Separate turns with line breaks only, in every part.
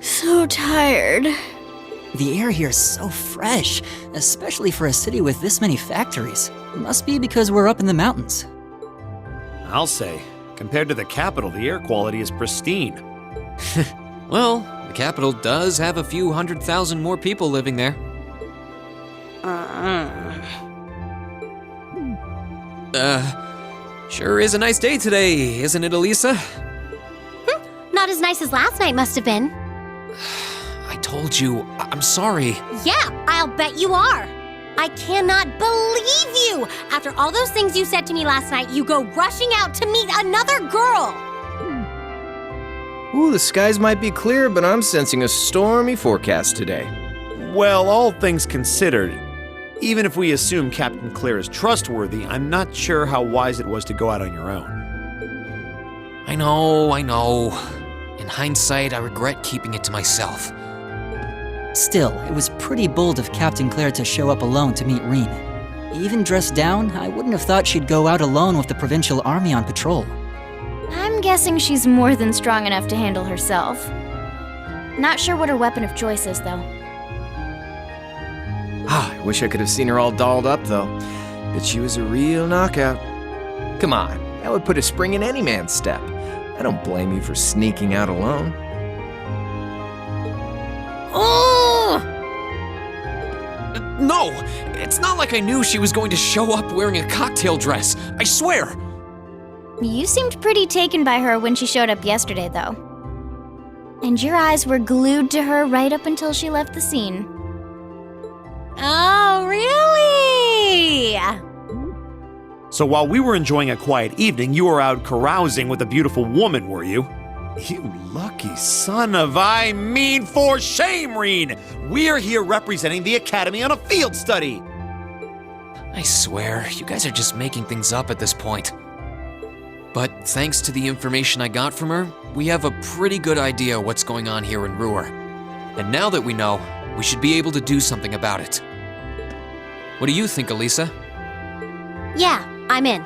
So tired.
The air here is so fresh, especially for a city with this many factories. It must be because we're up in the mountains.
I'll say, compared to the capital, the air quality is pristine.
Well, the capital does have a few 100,000 more people living there. Sure is a nice day today, isn't it, Elisa?
Not as nice as last night must have been.
I told you, I'm sorry.
Yeah, I'll bet you are. I cannot believe you! After all those things you said to me last night, you go rushing out to meet another girl!
Ooh, the skies might be clear, but I'm sensing a stormy forecast today.
Well, all things considered, even if we assume Captain Claire is trustworthy, I'm not sure how wise it was to go out on your own.
I know. In hindsight, I regret keeping it to myself.
Still, it was pretty bold of Captain Claire to show up alone to meet Rean. Even dressed down, I wouldn't have thought she'd go out alone with the provincial army on patrol.
I'm guessing she's more than strong enough to handle herself. Not sure what her weapon of choice is, though.
I wish I could have seen her all dolled up, though. But she was a real knockout. Come on, that would put a spring in any man's step. I don't blame you for sneaking out alone.
No! It's not like I knew she was going to show up wearing a cocktail dress. I swear!
You seemed pretty taken by her when she showed up yesterday, though. And your eyes were glued to her right up until she left the scene.
Oh, really?
So while we were enjoying a quiet evening, you were out carousing with a beautiful woman, were you? You lucky son of for shame, Rean! We're here representing the Academy on a field study!
I swear, you guys are just making things up at this point. But thanks to the information I got from her, we have a pretty good idea what's going on here in Ruhr. And now that we know, we should be able to do something about it. What do you think, Elisa?
Yeah, I'm in.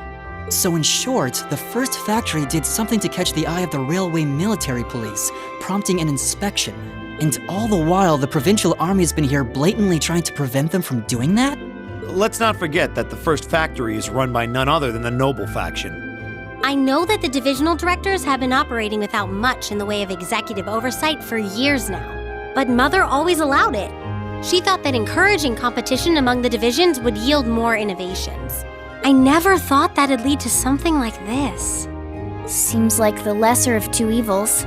So in short, the first factory did something to catch the eye of the railway military police, prompting an inspection. And all the while, the provincial army has been here blatantly trying to prevent them from doing that?
Let's not forget that the first factory is run by none other than the noble faction.
I know that the divisional directors have been operating without much in the way of executive oversight for years now. But Mother always allowed it. She thought that encouraging competition among the divisions would yield more innovations. I never thought that'd lead to something like this.
Seems like the lesser of two evils.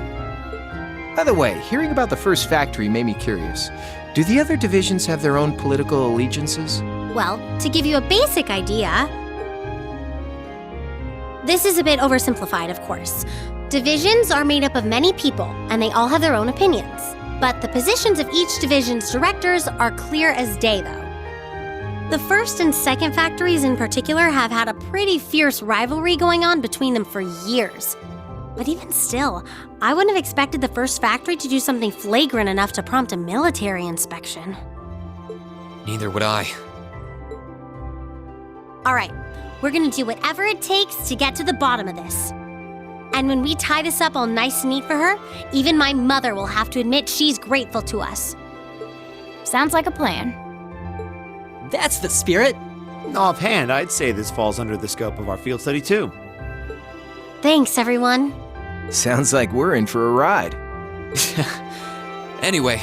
By the way, hearing about the first factory made me curious. Do the other divisions have their own political allegiances?
Well, to give you a basic idea, this is a bit oversimplified, of course. Divisions are made up of many people, and they all have their own opinions. But the positions of each division's directors are clear as day, though. The first and second factories in particular have had a pretty fierce rivalry going on between them for years. But even still, I wouldn't have expected the first factory to do something flagrant enough to prompt a military inspection.
Neither would I.
All right, we're gonna do whatever it takes to get to the bottom of this. And when we tie this up all nice and neat for her, even my mother will have to admit she's grateful to us.
Sounds like a plan.
That's the spirit!
Offhand, I'd say this falls under the scope of our field study too.
Thanks, everyone.
Sounds like we're in for a ride.
Anyway,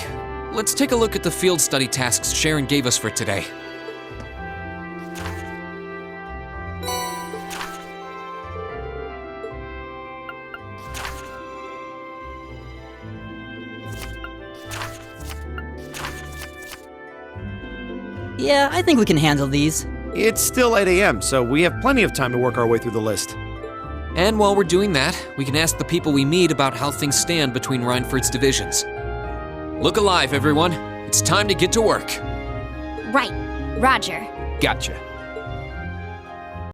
let's take a look at the field study tasks Sharon gave us for today.
Yeah, I think we can handle these.
It's still 8 a.m., so we have plenty of time to work our way through the list.
And while we're doing that, we can ask the people we meet about how things stand between Reinford's divisions. Look alive, everyone. It's time to get to work.
Right.
Roger.
Gotcha.